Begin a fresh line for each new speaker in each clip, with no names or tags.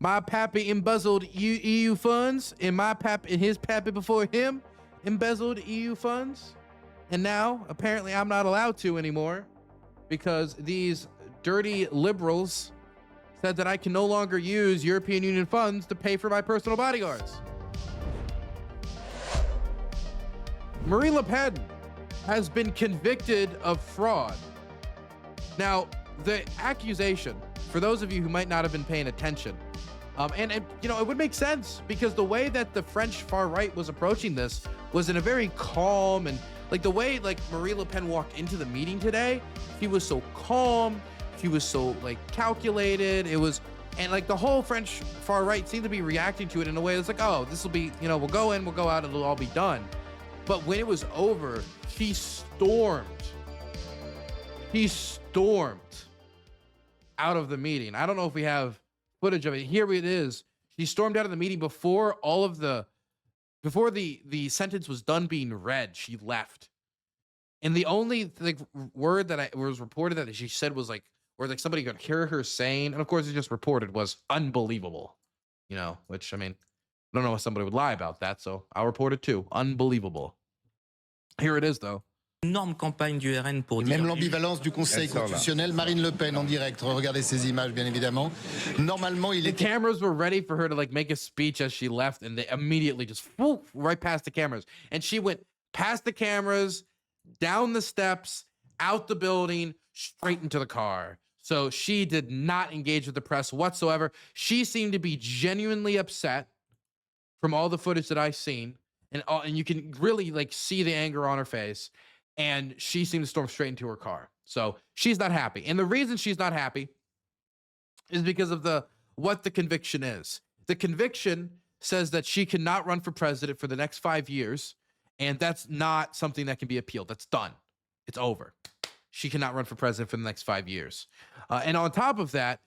My pappy embezzled EU funds, and his pappy before him embezzled EU funds. And now, apparently, I'm not allowed to anymore because these dirty liberals said that I can no longer use European Union funds to pay for my personal bodyguards. Marine Le Pen has been convicted of fraud. Now, the accusation, for those of you who might not have been paying attention, and you know, it would make sense because the way that the French far right was approaching this was in a very calm and like the way like Marine Le Pen walked into the meeting today, she was so calm, she was so like calculated. It was, and like the whole French far right seemed to be reacting to it in a way that's like, oh, this will be, you know, we'll go in, we'll go out, it'll all be done. But when it was over, she stormed out of the meeting. I don't know if we have footage of it. Here it is. She stormed out of the meeting before the sentence was done being read. She left. And the only like word that was reported that she said was like, or like somebody could hear her saying, and of course it just reported, was unbelievable. You know, which I mean, I don't know if somebody would lie about that, so I'll report it too. Unbelievable. Here it is though.
Énorme campagne du RN pour dire...
Même l'ambivalence du Conseil constitutionnel. Marine Le Pen en direct. Regardez ces images, bien évidemment. Normalement,
the cameras were ready for her to like make a speech as she left, and they immediately just whoop, right past the cameras. And she went past the cameras, down the steps, out the building, straight into the car. So she did not engage with the press whatsoever. She seemed to be genuinely upset from all the footage that I've seen, and you can really like see the anger on her face. And she seemed to storm straight into her car. So she's not happy. And the reason she's not happy is because of what the conviction is. The conviction says that she cannot run for president for the next 5 years. And that's not something that can be appealed. That's done. It's over. She cannot run for president for the next 5 years. And on top of that,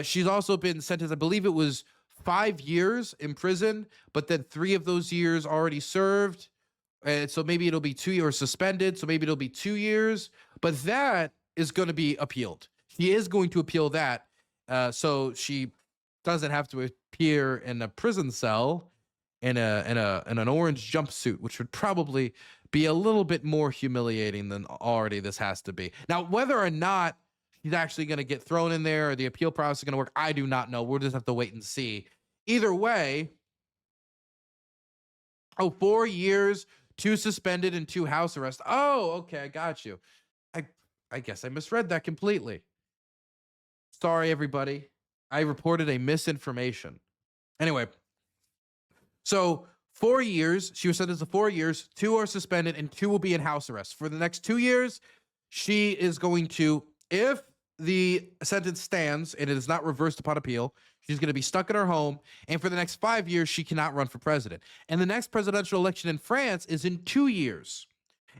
she's also been sentenced, I believe it was 5 years in prison, but then 3 of those years already served. And so maybe it'll be 2 years suspended. So maybe it'll be 2 years, but that is going to be appealed. She is going to appeal that. So she doesn't have to appear in a prison cell in an orange jumpsuit, which would probably be a little bit more humiliating than already this has to be. Now, whether or not she's actually going to get thrown in there or the appeal process is going to work, I do not know. We'll just have to wait and see. Either way, 4 years, 2 suspended and 2 house arrests. Oh, okay, I got you. I guess I misread that completely. Sorry, everybody. I reported a misinformation. Anyway, so 4 years, she was sentenced to 4 years, 2 are suspended, and 2 will be in house arrest. For the next 2 years, she is going to, if the sentence stands and it is not reversed upon appeal, she's going to be stuck in her home. And for the next 5 years, she cannot run for president. And the next presidential election in France is in 2 years.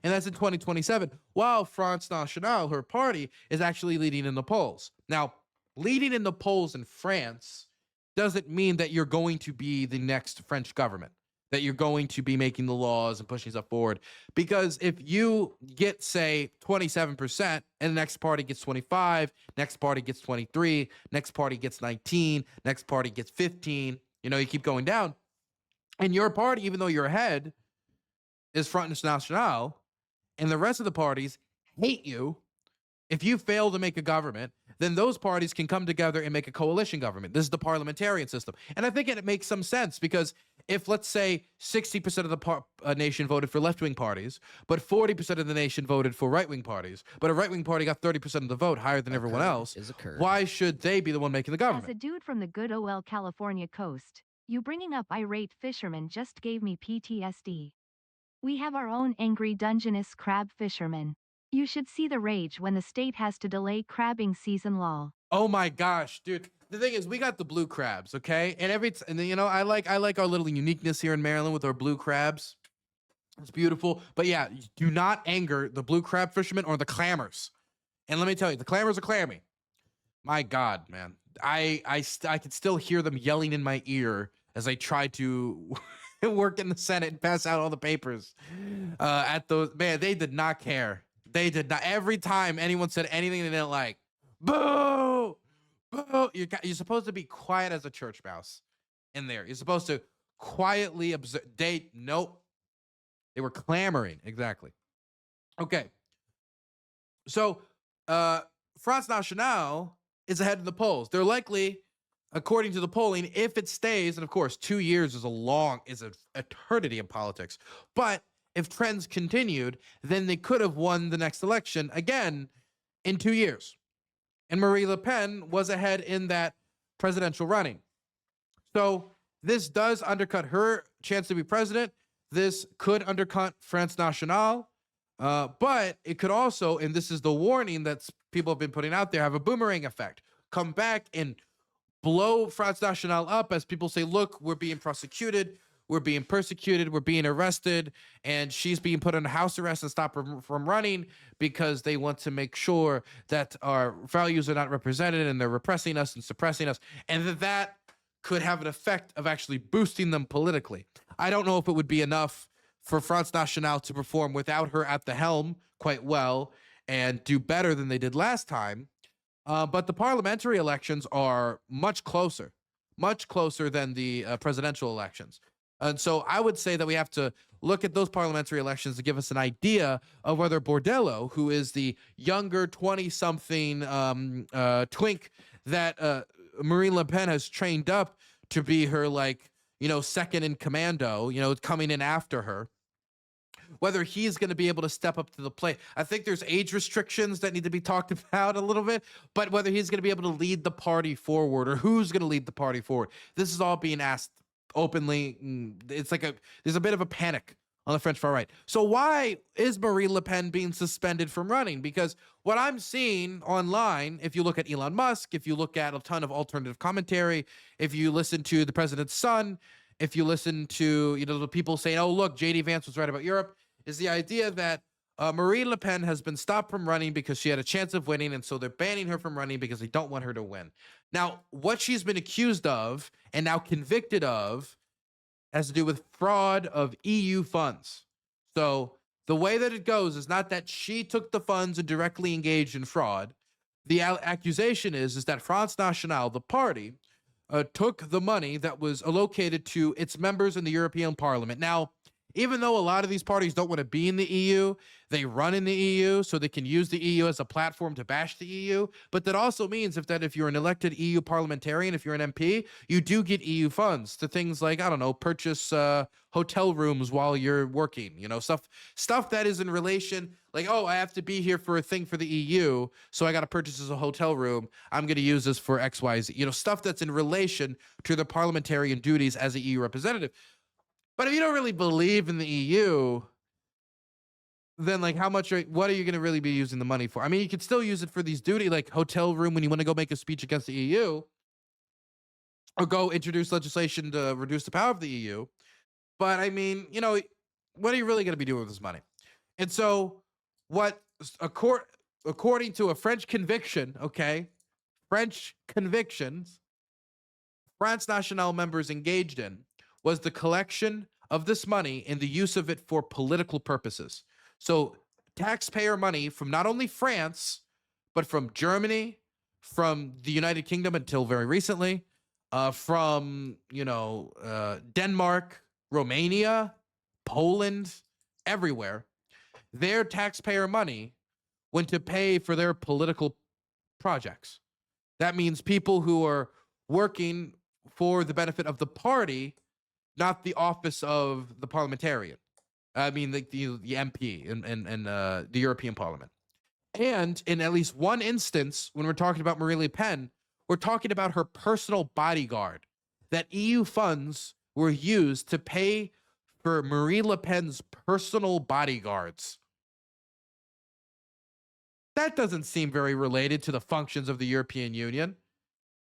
And that's in 2027, while France Nationale, her party, is actually leading in the polls. Now, leading in the polls in France doesn't mean that you're going to be the next French government, that you're going to be making the laws and pushing stuff forward. Because if you get, say, 27%, and the next party gets 25, next party gets 23, next party gets 19, next party gets 15, you know, you keep going down. And your party, even though you're ahead, is Front National, and the rest of the parties hate you. If you fail to make a government, then those parties can come together and make a coalition government. This is the parliamentarian system. And I think it makes some sense because if, let's say, 60% of the nation voted for left-wing parties, but 40% of the nation voted for right-wing parties, but a right-wing party got 30% of the vote, higher than everyone else, why should they be the one making the government?
As a dude from the good OL California coast, you bringing up irate fishermen just gave me PTSD. We have our own angry Dungeness crab fishermen. You should see the rage when the state has to delay crabbing season lol.
Oh my gosh, dude. The thing is, we got the blue crabs, okay? And you know, I like our little uniqueness here in Maryland with our blue crabs. It's beautiful. But yeah, do not anger the blue crab fishermen or the clammers. And let me tell you, the clammers are clammy. My God, man. I could still hear them yelling in my ear as I try to work in the Senate and pass out all the papers. At those, man, they did not care. They did not. Every time anyone said anything they didn't like, boo, Oh, you're supposed to be quiet as a church mouse in there. You're supposed to quietly observe. Nope. They were clamoring. Exactly. Okay. So, France Nationale is ahead in the polls. They're likely, according to the polling, if it stays, and of course, 2 years is an eternity in politics. But if trends continued, then they could have won the next election again in 2 years. And Marie Le Pen was ahead in that presidential running. So this does undercut her chance to be president. This could undercut France Nationale. But it could also, and this is the warning that people have been putting out there, have a boomerang effect. Come back and blow France Nationale up as people say, look, we're being prosecuted, we're being persecuted, we're being arrested, and she's being put under house arrest and stopped from running because they want to make sure that our values are not represented and they're repressing us and suppressing us. And that could have an effect of actually boosting them politically. I don't know if it would be enough for France Nationale to perform without her at the helm quite well and do better than they did last time. But the parliamentary elections are much closer than the presidential elections. And so I would say that we have to look at those parliamentary elections to give us an idea of whether Bordello, who is the younger 20-something twink that Marine Le Pen has trained up to be her, second in commando, coming in after her, whether he's going to be able to step up to the plate. I think there's age restrictions that need to be talked about a little bit, but whether he's going to be able to lead the party forward or who's going to lead the party forward, this is all being asked openly. It's there's a bit of a panic on the French far right. So why is Marine Le Pen being suspended from running? Because what I'm seeing online, if you look at Elon Musk, if you look at a ton of alternative commentary, if you listen to the president's son, if you listen to the people saying, oh, look, J.D. Vance was right about Europe, is the idea that Marine Le Pen has been stopped from running because she had a chance of winning, and so they're banning her from running because they don't want her to win. Now, what she's been accused of and now convicted of has to do with fraud of EU funds. So the way that it goes is not that she took the funds and directly engaged in fraud. The accusation is that France Nationale, the party, took the money that was allocated to its members in the European Parliament. Now, even though a lot of these parties don't want to be in the EU, they run in the EU so they can use the EU as a platform to bash the EU. But that also means if you're an elected EU parliamentarian, if you're an MP, you do get EU funds to things like, I don't know, purchase hotel rooms while you're working, stuff that is in relation, like, oh, I have to be here for a thing for the EU, so I got to purchase a hotel room. I'm going to use this for XYZ, stuff that's in relation to the parliamentarian duties as an EU representative. But if you don't really believe in the EU, then what are you going to really be using the money for? I mean, you could still use it for these duty, like hotel room when you want to go make a speech against the EU or go introduce legislation to reduce the power of the EU. But I mean, what are you really going to be doing with this money? And so according to a French conviction, French convictions, France Nationale members engaged in was the collection of this money and the use of it for political purposes. So taxpayer money from not only France, but from Germany, from the United Kingdom until very recently, from, Denmark, Romania, Poland, everywhere. Their taxpayer money went to pay for their political projects. That means people who are working for the benefit of the party, not the office of the parliamentarian. I mean, the MP in the European Parliament. And in at least one instance, when we're talking about Marine Le Pen, we're talking about her personal bodyguard. That EU funds were used to pay for Marine Le Pen's personal bodyguards. That doesn't seem very related to the functions of the European Union.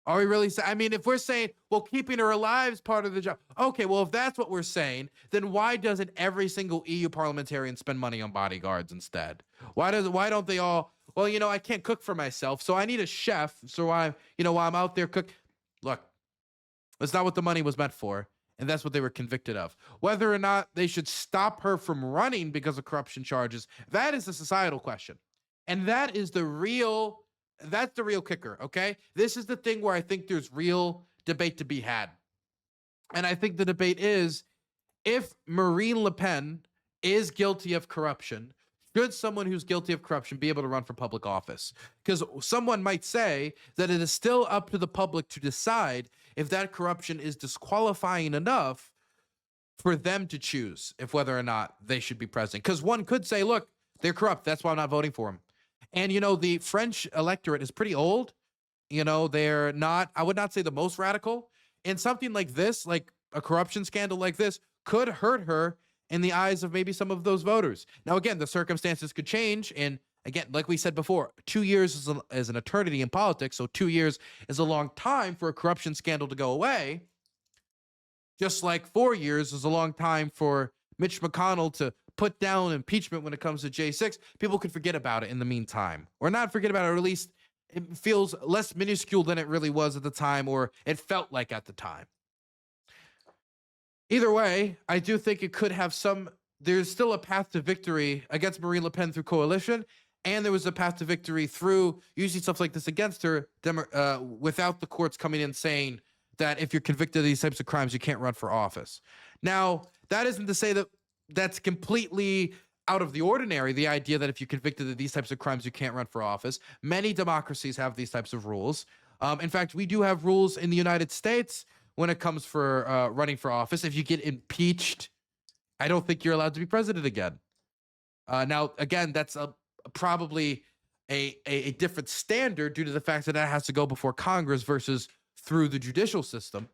Are we really saying, if we're saying, well, keeping her alive is part of the job. Okay, well, if that's what we're saying, then why doesn't every single EU parliamentarian spend money on bodyguards instead? Why don't they all, well, I can't cook for myself, so I need a chef. So while I'm out there cook. Look, that's not what the money was meant for. And that's what they were convicted of. Whether or not they should stop her from running because of corruption charges, that is a societal question. And that is the real That's the real kicker, okay? This is the thing where I think there's real debate to be had. And I think the debate is, if Marine Le Pen is guilty of corruption, should someone who's guilty of corruption be able to run for public office? Because someone might say that it is still up to the public to decide if that corruption is disqualifying enough for them to choose if whether or not they should be president. Because one could say, look, they're corrupt, that's why I'm not voting for them. And, you know, the French electorate is pretty old. You know, they're not, I would not say the most radical. And something like this, like a corruption scandal like this, could hurt her in the eyes of maybe some of those voters. Now, again, the circumstances could change. And again, like we said before, 2 years is an eternity in politics. So 2 years is a long time for a corruption scandal to go away. Just like 4 years is a long time for Mitch McConnell to put down impeachment when it comes to J6. People could forget about it in the meantime, or not forget about it, or at least it feels less minuscule than it really was at the time, or it felt like at the time. Either way, I do think it could have there's still a path to victory against Marine Le Pen through coalition, and there was a path to victory through using stuff like this against her without the courts coming in saying that if you're convicted of these types of crimes, you can't run for office. Now, that isn't to say that that's completely out of the ordinary, the idea that if you're convicted of these types of crimes, you can't run for office. Many democracies have these types of rules. In fact, we do have rules in the United States when it comes for running for office. If you get impeached, I don't think you're allowed to be president again. Now, again, that's probably a different standard due to the fact that that has to go before Congress versus through the judicial system.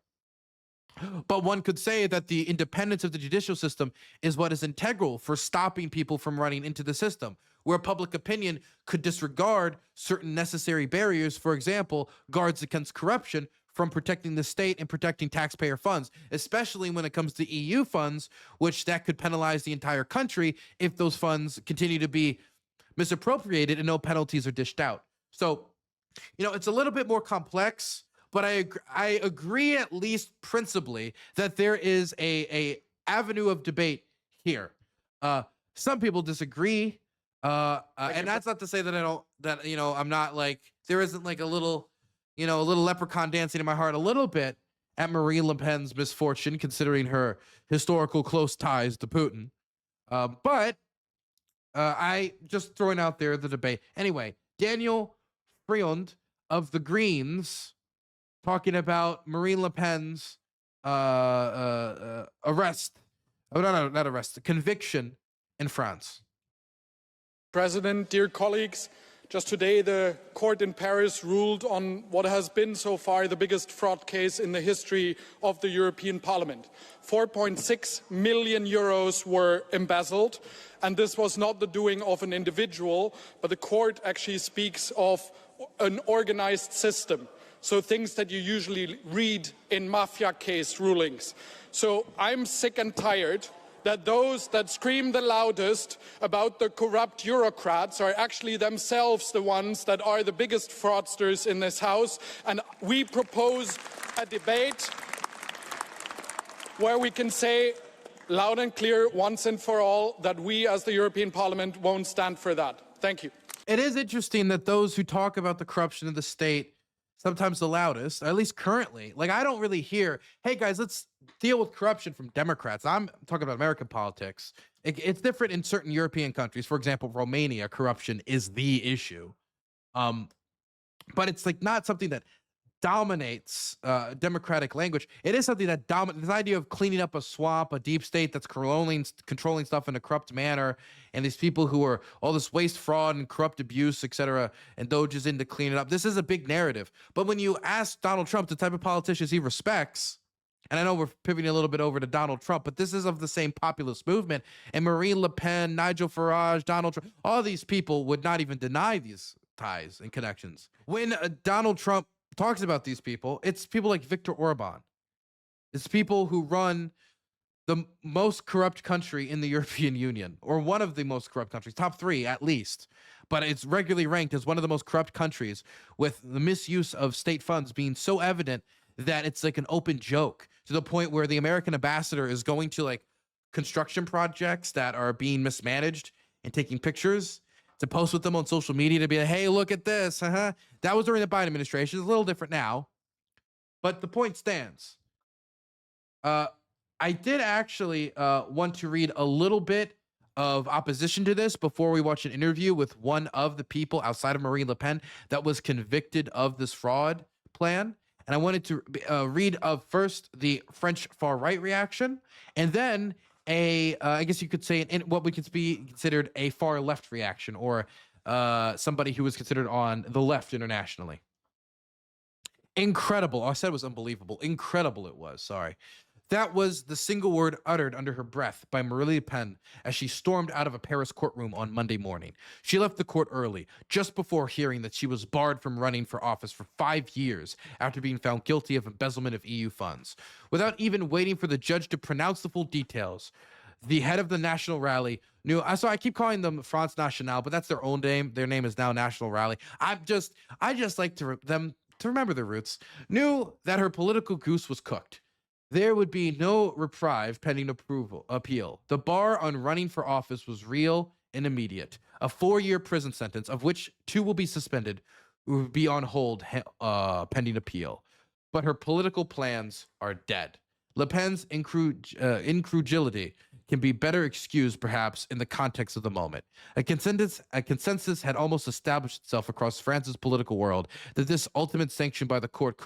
But one could say that the independence of the judicial system is what is integral for stopping people from running into the system, where public opinion could disregard certain necessary barriers, for example, guards against corruption, from protecting the state and protecting taxpayer funds, especially when it comes to EU funds, which that could penalize the entire country if those funds continue to be misappropriated and no penalties are dished out. So, you know, it's a little bit more complex, but I agree at least principally that there is a avenue of debate here. Some people disagree, and that's not to say that I'm not like, there isn't like a little leprechaun dancing in my heart a little bit at Marine Le Pen's misfortune, considering her historical close ties to Putin. But I just throwing out there the debate. Anyway, Daniel Friond of the Greens talking about Marine Le Pen's conviction in France.
President, dear colleagues, just today the court in Paris ruled on what has been so far the biggest fraud case in the history of the European Parliament. 4.6 million euros were embezzled, and this was not the doing of an individual, but the court actually speaks of an organized system. So things that you usually read in mafia case rulings. So I'm sick and tired that those that scream the loudest about the corrupt bureaucrats are actually themselves the ones that are the biggest fraudsters in this House. And we propose a debate where we can say loud and clear once and for all that we as the European Parliament won't stand for that. Thank you.
It is interesting that those who talk about the corruption of the state, sometimes the loudest, at least currently, like I don't really hear, hey guys, let's deal with corruption from Democrats. I'm talking about American politics. It's different in certain European countries. For example, Romania, corruption is the issue. But it's like not something that dominates democratic language. It is something that dominates this idea of cleaning up a swamp, a deep state that's controlling stuff in a corrupt manner, and these people who are all this waste, fraud, and corrupt abuse, etc., and Doge is in to clean it up. This is a big narrative. But when you ask Donald Trump the type of politicians he respects, and I know we're pivoting a little bit over to Donald Trump, but this is of the same populist movement, and Marine Le Pen, Nigel Farage, Donald Trump, all these people would not even deny these ties and connections. When Donald Trump talks about these people, it's people like Viktor Orban. It's people who run the most corrupt country in the European Union, or one of the most corrupt countries, top 3 at least. But it's regularly ranked as one of the most corrupt countries, with the misuse of state funds being so evident that it's like an open joke, to the point where the American ambassador is going to like construction projects that are being mismanaged and taking pictures to post with them on social media to be like, hey, look at this. That was during the Biden administration. It's a little different now. But the point stands. I did actually want to read a little bit of opposition to this before we watch an interview with one of the people outside of Marine Le Pen that was convicted of this fraud plan. And I wanted to read first the French far-right reaction, and then I guess you could say, what would be considered a far-left reaction, or somebody who was considered on the left internationally. Incredible. I said it was unbelievable. Incredible it was. Sorry. That was the single word uttered under her breath by Marine Le Pen as she stormed out of a Paris courtroom on Monday morning. She left the court early, just before hearing that she was barred from running for office for 5 years after being found guilty of embezzlement of EU funds. Without even waiting for the judge to pronounce the full details, the head of the National Rally knew. So I keep calling them France Nationale, but that's their own name. Their name is now National Rally. I just like them to remember their roots. Knew that her political goose was cooked. There would be no reprieve pending appeal. The bar on running for office was real and immediate. A 4-year prison sentence, of which 2 will be suspended, would be on hold pending appeal. But her political plans are dead. Le Pen's incredulity can be better excused, perhaps, in the context of the moment. A consensus had almost established itself across France's political world that this ultimate sanction by the court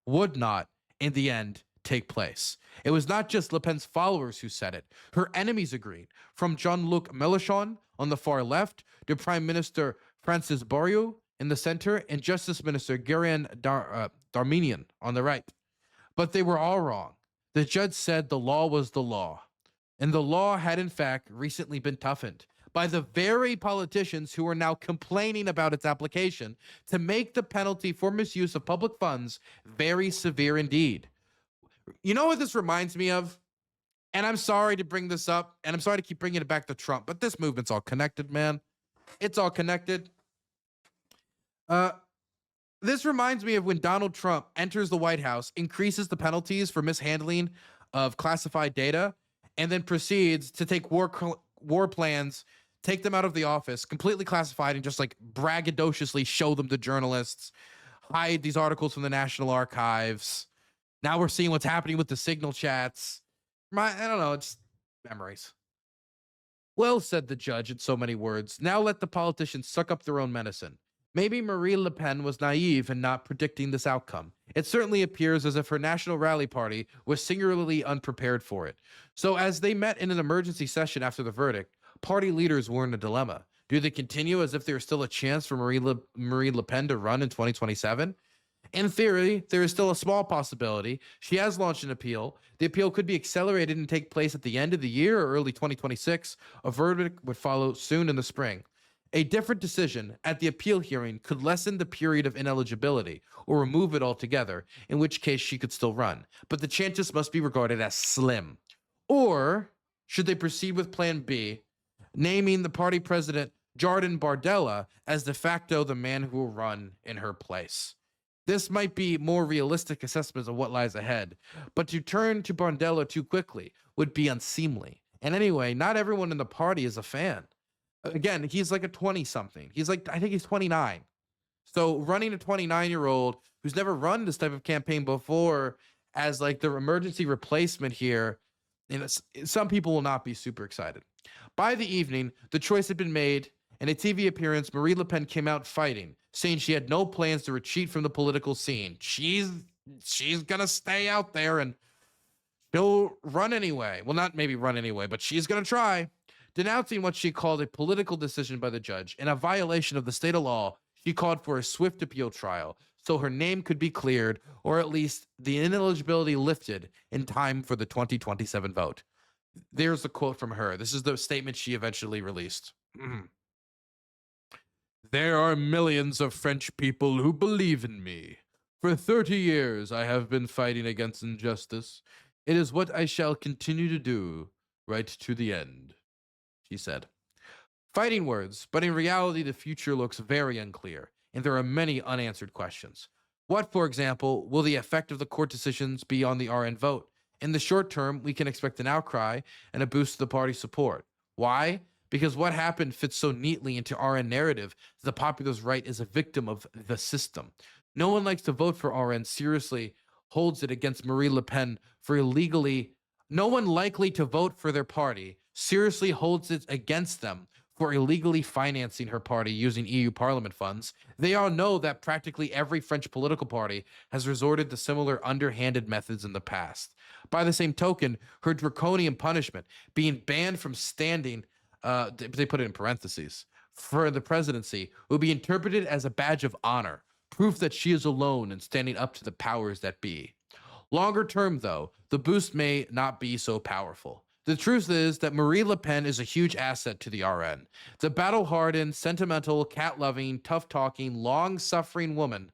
would not, in the end, take place. It was not just Le Pen's followers who said it. Her enemies agreed, from Jean-Luc Mélenchon on the far left to Prime Minister Francis Barrot in the center and Justice Minister Guérin Darminian on the right. But they were all wrong. The judge said the law was the law, and the law had in fact recently been toughened by the very politicians who are now complaining about its application to make the penalty for misuse of public funds very severe indeed. You know what this reminds me of? And I'm sorry to bring this up, and I'm sorry to keep bringing it back to Trump, but this movement's all connected, man. It's all connected. This reminds me of when Donald Trump enters the White House, increases the penalties for mishandling of classified data, and then proceeds to take war plans, take them out of the office, completely classified, and just like braggadociously show them to journalists, hide these articles from the National Archives. Now we're seeing what's happening with the signal chats. I don't know, it's memories. Well, said the judge in so many words, now let the politicians suck up their own medicine. Maybe Marine Le Pen was naive in not predicting this outcome. It certainly appears as if her National Rally Party was singularly unprepared for it. So as they met in an emergency session after the verdict, party leaders were in a dilemma. Do they continue as if there's still a chance for Marine Le Pen to run in 2027? In theory, there is still a small possibility. She has launched an appeal. The appeal could be accelerated and take place at the end of the year or early 2026. A verdict would follow soon in the spring. A different decision at the appeal hearing could lessen the period of ineligibility or remove it altogether, in which case she could still run. But the chances must be regarded as slim. Or should they proceed with Plan B, naming the party president Jordan Bardella as de facto the man who will run in her place? This might be more realistic assessments of what lies ahead, but to turn to Bardella too quickly would be unseemly. And anyway, not everyone in the party is a fan. Again, he's like a 20-something. I think he's 29. So running a 29-year-old who's never run this type of campaign before as like the emergency replacement here, some people will not be super excited. By the evening, the choice had been made. In a TV appearance, Marine Le Pen came out fighting, saying she had no plans to retreat from the political scene. She's gonna stay out there and she'll run anyway. Well, not maybe run anyway, but she's gonna try. Denouncing what she called a political decision by the judge and a violation of the state of law, she called for a swift appeal trial so her name could be cleared, or at least the ineligibility lifted in time for the 2027 vote. There's a quote from her. This is the statement she eventually released. There are millions of French people who believe in me. For 30 years, I have been fighting against injustice. It is what I shall continue to do right to the end, she said. Fighting words, but in reality, the future looks very unclear, and there are many unanswered questions. What, for example, will the effect of the court decisions be on the RN vote? In the short term, we can expect an outcry and a boost to the party's support. Why? because what happened fits so neatly into RN narrative. The popular's right is a victim of the system. No one likes to vote for RN seriously holds it against Marie Le Pen for illegally. No one likely to vote for their party seriously holds it against them for illegally financing her party using EU Parliament funds. They all know that practically every French political party has resorted to similar underhanded methods in the past. By the same token, her draconian punishment, being banned from standing, they put it in parentheses, for the presidency, will be interpreted as a badge of honor, proof that she is alone in standing up to the powers that be. Longer term, though, the boost may not be so powerful. The truth is that Marie Le Pen is a huge asset to the RN. The battle-hardened, sentimental, cat-loving, tough-talking, long-suffering woman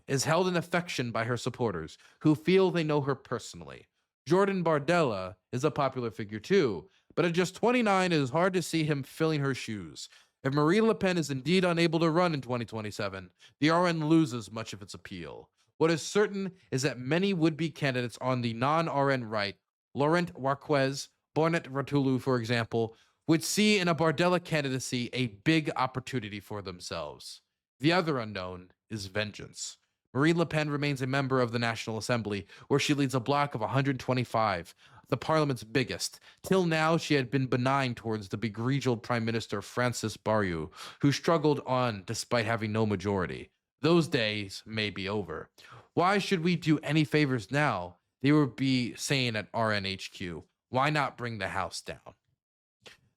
is held in affection by her supporters, who feel they know her personally. Jordan Bardella is a popular figure too, but at just 29, it is hard to see him filling her shoes. If Marie Le Pen is indeed unable to run in 2027, the RN loses much of its appeal. What is certain is that many would-be candidates on the non-RN right, Laurent Warquez, Bornet Ratulu, for example, would see in a Bardella candidacy a big opportunity for themselves. The other unknown is vengeance. Marie Le Pen remains a member of the National Assembly, where she leads a bloc of 125, the parliament's biggest. Till now, she had been benign towards the begriddled Prime Minister Francis Barrou, who struggled on despite having no majority. Those days may be over. Why should we do any favors now? They would be saying at RNHQ. Why not bring the house down?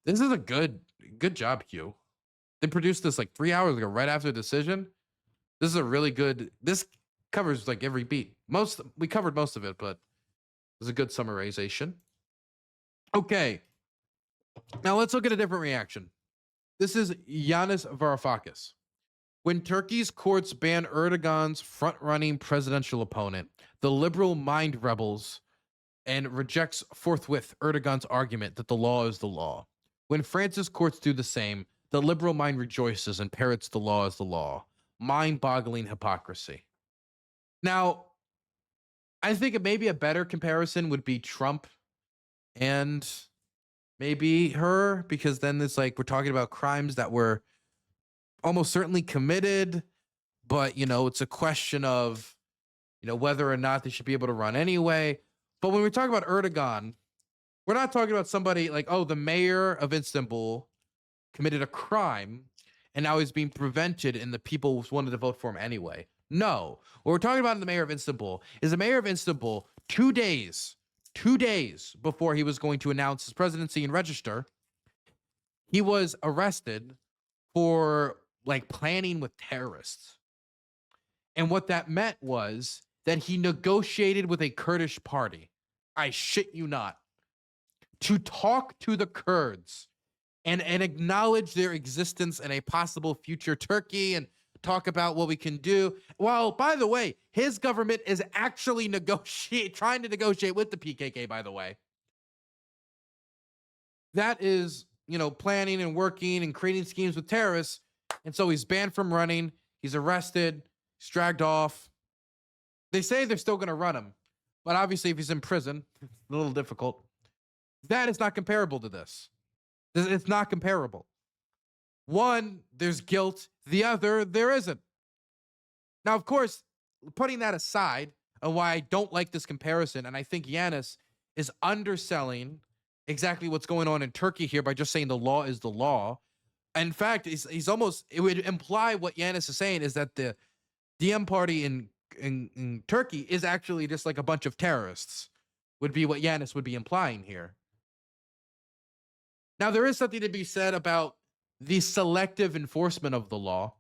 This is a good job, Q. They produced this like 3 hours ago, right after the decision. This is a really good. This covers like every beat. We covered most of it, but it was a good summarization. Okay, now let's look at a different reaction. This is Yanis Varoufakis. When Turkey's courts ban Erdogan's front-running presidential opponent, the liberal mind rebels and rejects forthwith Erdogan's argument that the law is the law. When France's courts do the same, the liberal mind rejoices and parrots the law as the law. Mind-boggling hypocrisy. Now, I think maybe a better comparison would be Trump and maybe her, because then it's like we're talking about crimes that were almost certainly committed, but, it's a question of, whether or not they should be able to run anyway. But when we talk about Erdogan, we're not talking about somebody like, the mayor of Istanbul committed a crime and now he's being prevented and the people wanted to vote for him anyway. No. What we're talking about in the mayor of Istanbul is the mayor of Istanbul, 2 days before he was going to announce his presidency and register, he was arrested for planning with terrorists. And what that meant was that he negotiated with a Kurdish party. I shit you not. To talk to the Kurds and acknowledge their existence in a possible future Turkey and talk about what we can do. Well, by the way, his government is actually trying to negotiate with the PKK, by the way. That is, planning and working and creating schemes with terrorists. And so he's banned from running. He's arrested. He's dragged off. They say they're still going to run him. But obviously, if he's in prison, it's a little difficult. That is not comparable to this. It's not comparable. One, there's guilt. The other, there isn't. Now, of course, putting that aside, and why I don't like this comparison, and I think Yanis is underselling exactly what's going on in Turkey here by just saying the law is the law. In fact, he's almost, it would imply what Yanis is saying is that the DM party in Turkey is actually just like a bunch of terrorists, would be what Yanis would be implying here. Now, there is something to be said about the selective enforcement of the law,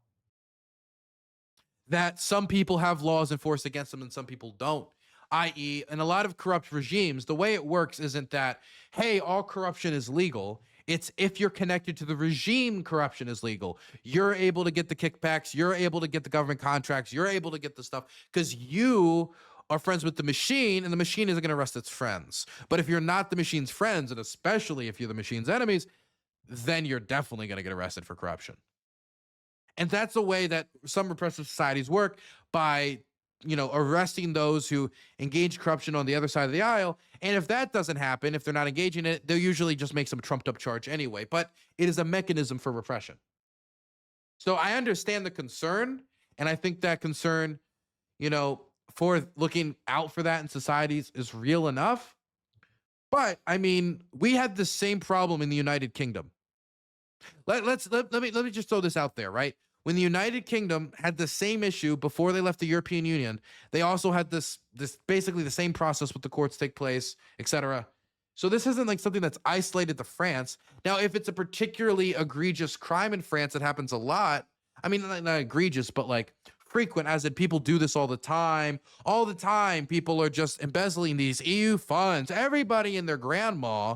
that some people have laws enforced against them and some people don't. I.e., in a lot of corrupt regimes, the way it works isn't that, hey, all corruption is legal. It's if you're connected to the regime, corruption is legal. You're able to get the kickbacks. You're able to get the government contracts. You're able to get the stuff because you are friends with the machine, and the machine isn't going to arrest its friends. But if you're not the machine's friends, and especially if you're the machine's enemies, then you're definitely going to get arrested for corruption. And that's the way that some repressive societies work, by arresting those who engage corruption on the other side of the aisle. And if that doesn't happen, if they're not engaging in it, they'll usually just make some trumped up charge anyway. But it is a mechanism for repression. So I understand the concern, and I think that concern, for looking out for that in societies is real enough. But I mean, we had the same problem in the United Kingdom. Let me just throw this out there, right? When the United Kingdom had the same issue before they left the European Union, they also had this basically the same process with the courts take place, etc. So this isn't like something that's isolated to France. Now, if it's a particularly egregious crime in France that happens a lot, I mean, not egregious, but like frequent, as in people do this all the time. All the time, people are just embezzling these EU funds. Everybody and their grandma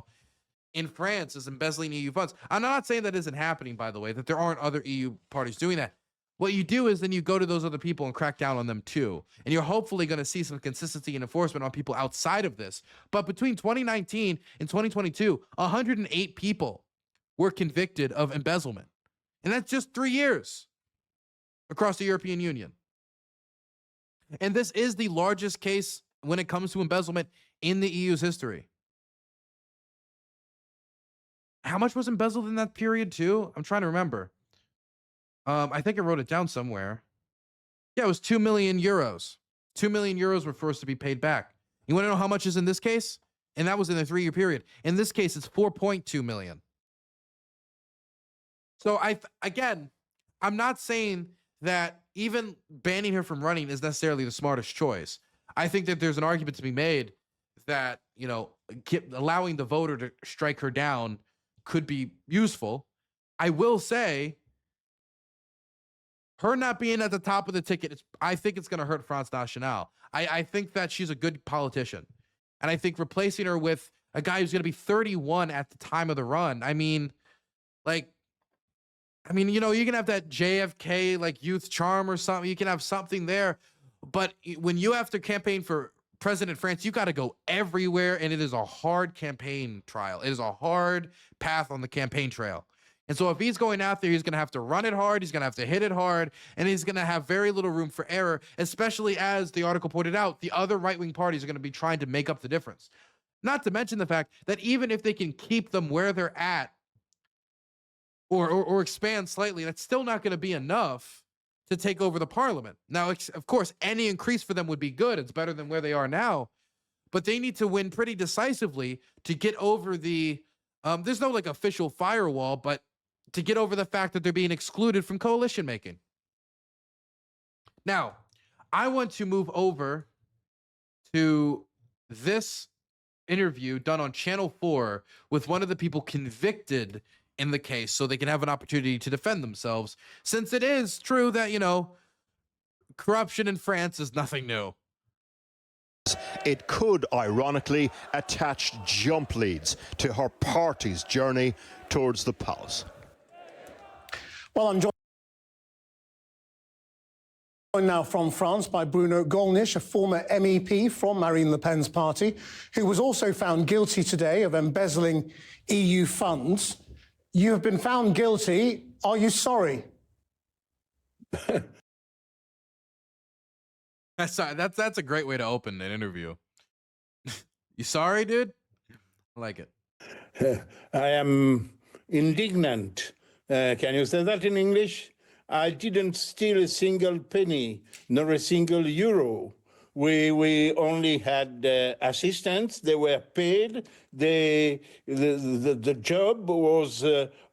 in France is embezzling EU funds. I'm not saying that isn't happening, by the way, that there aren't other EU parties doing that. What you do is then you go to those other people and crack down on them too. And you're hopefully going to see some consistency and enforcement on people outside of this. But between 2019 and 2022, 108 people were convicted of embezzlement. And that's just 3 years across the European Union. And this is the largest case when it comes to embezzlement in the EU's history. How much was embezzled in that period too? I'm trying to remember. I think I wrote it down somewhere. Yeah, it was 2 million euros. 2 million euros were forced to be paid back. You want to know how much is in this case? And that was in a 3-year period. In this case, it's 4.2 million. So I'm not saying that even banning her from running is necessarily the smartest choice. I think that there's an argument to be made that, allowing the voter to strike her down could be useful. I will say, her not being at the top of the ticket, I think it's going to hurt Front National. I think that she's a good politician. And I think replacing her with a guy who's going to be 31 at the time of the run, you can have that JFK, youth charm or something. You can have something there. But when you have to campaign for President France, you got to go everywhere, and it is a hard campaign trial. It is a hard path on the campaign trail. And so if he's going out there, he's going to have to run it hard, he's going to have to hit it hard, and he's going to have very little room for error, especially as the article pointed out, the other right-wing parties are going to be trying to make up the difference. Not to mention the fact that even if they can keep them where they're at or expand slightly, that's still not going to be enough to take over the parliament. Now, of course, any increase for them would be good. It's better than where they are now. But they need to win pretty decisively to get over the, there's no official firewall, but to get over the fact that they're being excluded from coalition making. Now, I want to move over to this interview done on Channel 4 with one of the people convicted in the case so they can have an opportunity to defend themselves, since it is true that, corruption in France is nothing new.
It could, ironically, attach jump leads to her party's journey towards the palace.
Well, I'm joined now from France by Bruno Gollnisch, a former MEP from Marine Le Pen's party, who was also found guilty today of embezzling EU funds. You have been found guilty. Are you sorry?
That's a great way to open an interview. You sorry, dude? I like it.
I am indignant. Can you say that in English? I didn't steal a single penny, nor a single euro. We only had assistants. They were paid. The job was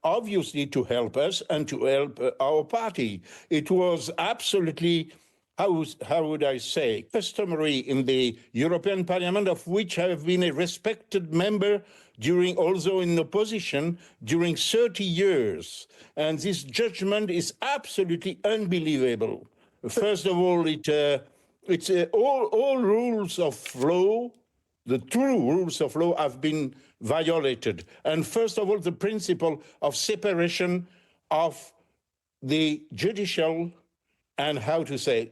obviously to help us and to help our party. It was absolutely, how would I say, customary in the European Parliament, of which I have been a respected member also in opposition, during 30 years. And this judgment is absolutely unbelievable. First of all, it's all rules of law, the true rules of law have been violated. And first of all, the principle of separation of the judicial and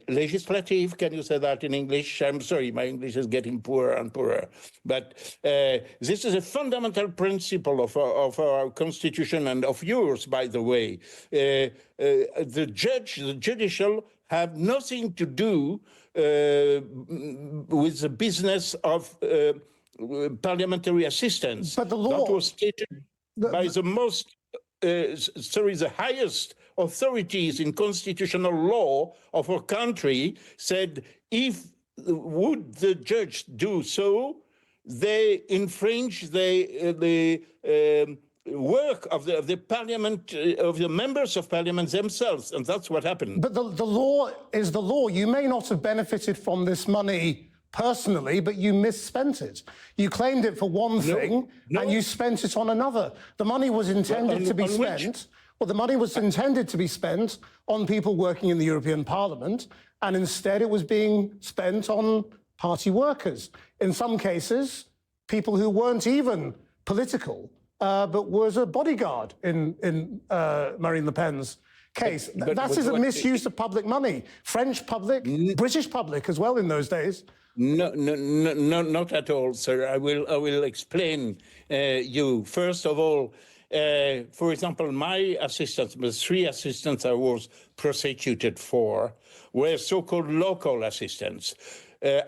legislative, can you say that in English? I'm sorry, my English is getting poorer and poorer. But this is a fundamental principle of our constitution and of yours, by the way. The judicial have nothing to do with the business of parliamentary assistance.
But the law
that was stated by the highest authorities in constitutional law of our country, said if would the judge do so, they infringe the work of the parliament, of the members of parliament themselves, and that's what happened.
But the law is the law. You may not have benefited from this money personally, but you misspent it. You claimed it for one thing, and you spent it on another. The money was intended to be spent. Well, the money was intended to be spent on people working in the European Parliament, and instead it was being spent on party workers. In some cases, people who weren't even political, but was a bodyguard in Marine Le Pen's case. That is a misuse of public money. French public, British public as well in those days.
No, not at all, sir. I will explain you. First of all, for example, my assistants, the 3 assistants I was prosecuted for, were so-called local assistants.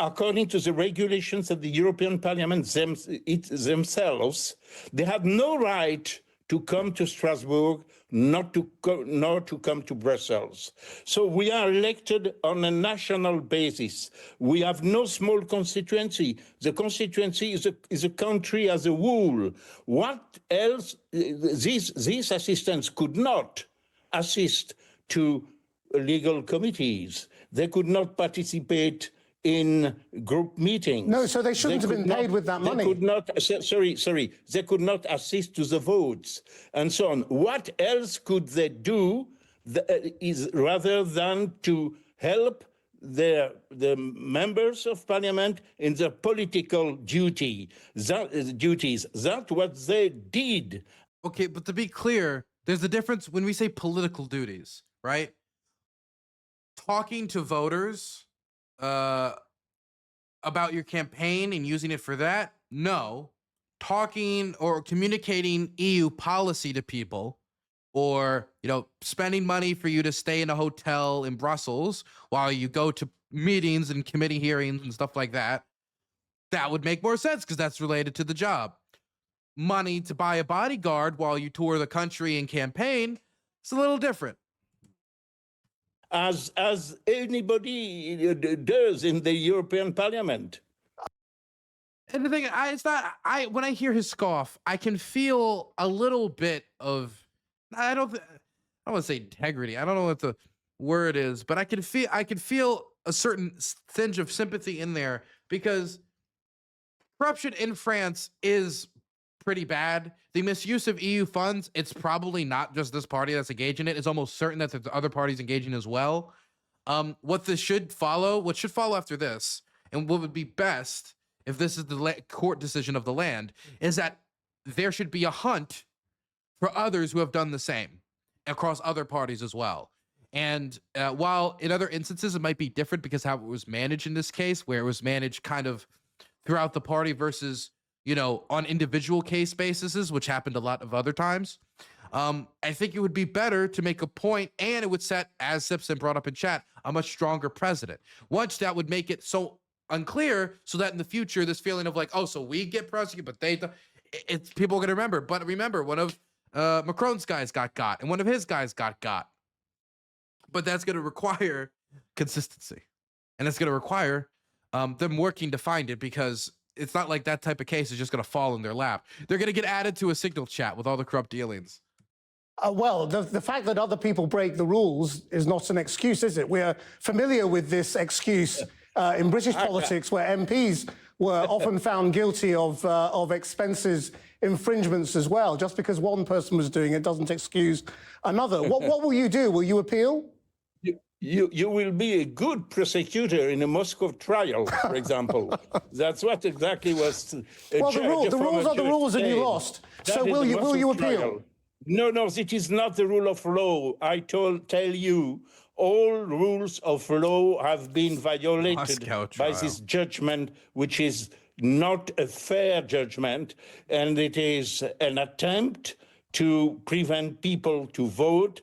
According to the regulations of the European Parliament themselves, they have no right to come to Strasbourg, nor to come to Brussels. So we are elected on a national basis. We have no small constituency. The constituency is a country as a whole. What else? These assistants could not assist to legal committees. They could not participate in group meetings.
No, so they shouldn't have been paid with that money.
They could not, sorry, they could not assist to the votes and so on. What else could they do is rather than to help the members of parliament in their political duties? That's what they did.
Okay, but to be clear, there's a difference when we say political duties, right? Talking to voters about your campaign and using it for that? No. Talking or communicating EU policy to people, or, you know, spending money for you to stay in a hotel in Brussels while you go to meetings and committee hearings and stuff like that, that would make more sense because that's related to the job. Money to buy a bodyguard while you tour the country and campaign, it's a little different.
As anybody does in the European Parliament.
And the thing, when I hear his scoff, I can feel a little bit of, I don't want to say integrity. I don't know what the word is, but I can feel a certain tinge of sympathy in there, because corruption in France is pretty bad. The misuse of EU funds, it's probably not just this party that's engaged in it. It's almost certain that there's other parties engaging as well. What should follow after this, and what would be best if this is the court decision of the land, is that there should be a hunt for others who have done the same across other parties as well. And while in other instances it might be different because how it was managed in this case, where it was managed kind of throughout the party versus, you know, on individual case bases, which happened a lot of other times. I think it would be better to make a point, and it would set, as Simpson brought up in chat, a much stronger precedent. Once that would make it so unclear, so that in the future, this feeling of like, oh, so we get prosecuted, but they don't, it's people are going to remember. But remember, one of Macron's guys got, and one of his guys got. But that's going to require consistency, and it's going to require them working to find it, because it's not like that type of case is just going to fall in their lap. They're going to get added to a signal chat with all the corrupt dealings.
Well, the fact that other people break the rules is not an excuse, is it? We're familiar with this excuse in British politics, where MPs were often found guilty of expenses infringements as well. Just because one person was doing it doesn't excuse another. What will you do? Will you appeal?
You will be a good prosecutor in a Moscow trial, for example. That's what exactly was.
Well, the rules are the rules, and you lost. So will you appeal?
Trial. No, it is not the rule of law. I tell you, all rules of law have been violated by this judgment, which is not a fair judgment, and it is an attempt to prevent people to vote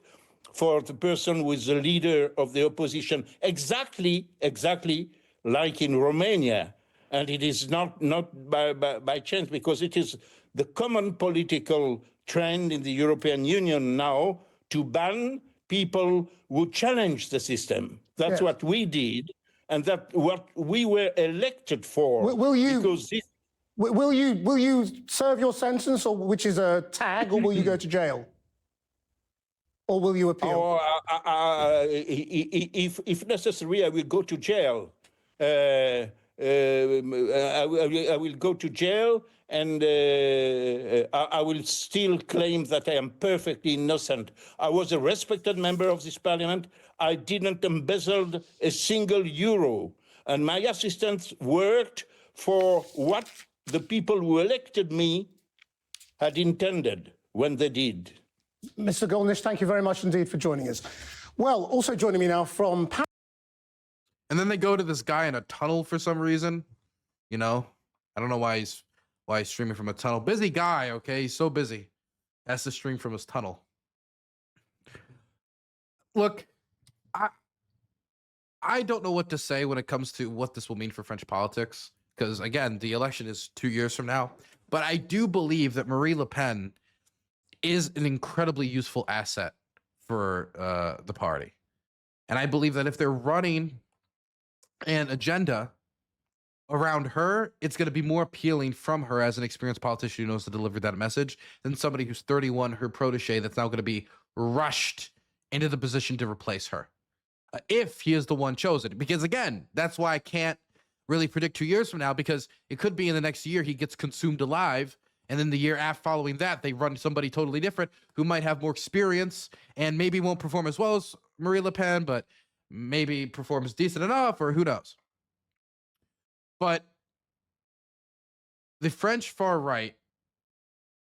for the person who is the leader of the opposition, exactly like in Romania. And it is not by chance, because it is the common political trend in the European Union now to ban people who challenge the system. That's what we did, and that's what we were elected for.
Will you?
Because this,
will you serve your sentence, or which is a tag, or will you go to jail? Or will you appeal?
If necessary, I will go to jail. I will go to jail, and I will still claim that I am perfectly innocent. I was a respected member of this parliament. I didn't embezzle a single euro, and my assistants worked for what the people who elected me had intended when they did.
Mr. Gollnisch, thank you very much indeed for joining us. Well, also joining me now from Paris.
And then they go to this guy in a tunnel for some reason. You know, I don't know why he's streaming from a tunnel. Busy guy, okay? He's so busy. Has to stream from his tunnel. Look, I don't know what to say when it comes to what this will mean for French politics, because again, the election is 2 years from now. But I do believe that Marine Le Pen is an incredibly useful asset for the party. And I believe that if they're running an agenda around her, it's going to be more appealing from her as an experienced politician who knows to deliver that message than somebody who's 31, her protege, that's now going to be rushed into the position to replace her. If he is the one chosen. Because again, that's why I can't really predict 2 years from now, because it could be in the next year he gets consumed alive, and then the year after following that, they run somebody totally different who might have more experience and maybe won't perform as well as Marine Le Pen, but maybe performs decent enough, or who knows. But the French far right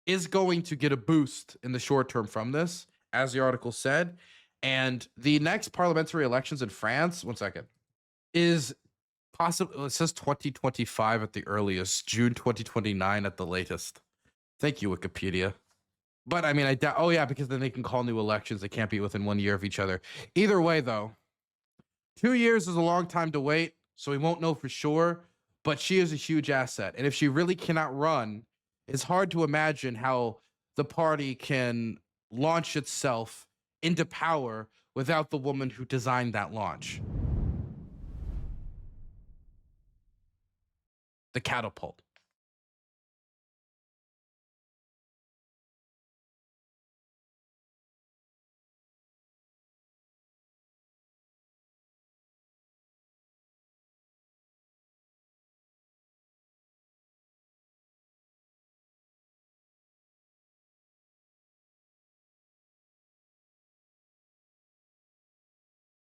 is going to get a boost in the short term from this, as the article said. And the next parliamentary elections in France, one second, is possible. It says 2025 at the earliest, June 2029 at the latest. Thank you, Wikipedia. But I mean, I doubt. Oh yeah, because then they can call new elections. They can't be within 1 year of each other. Either way, though, 2 years is a long time to wait, so we won't know for sure. But she is a huge asset, and if she really cannot run, it's hard to imagine how the party can launch itself into power without the woman who designed that launch. The catapult.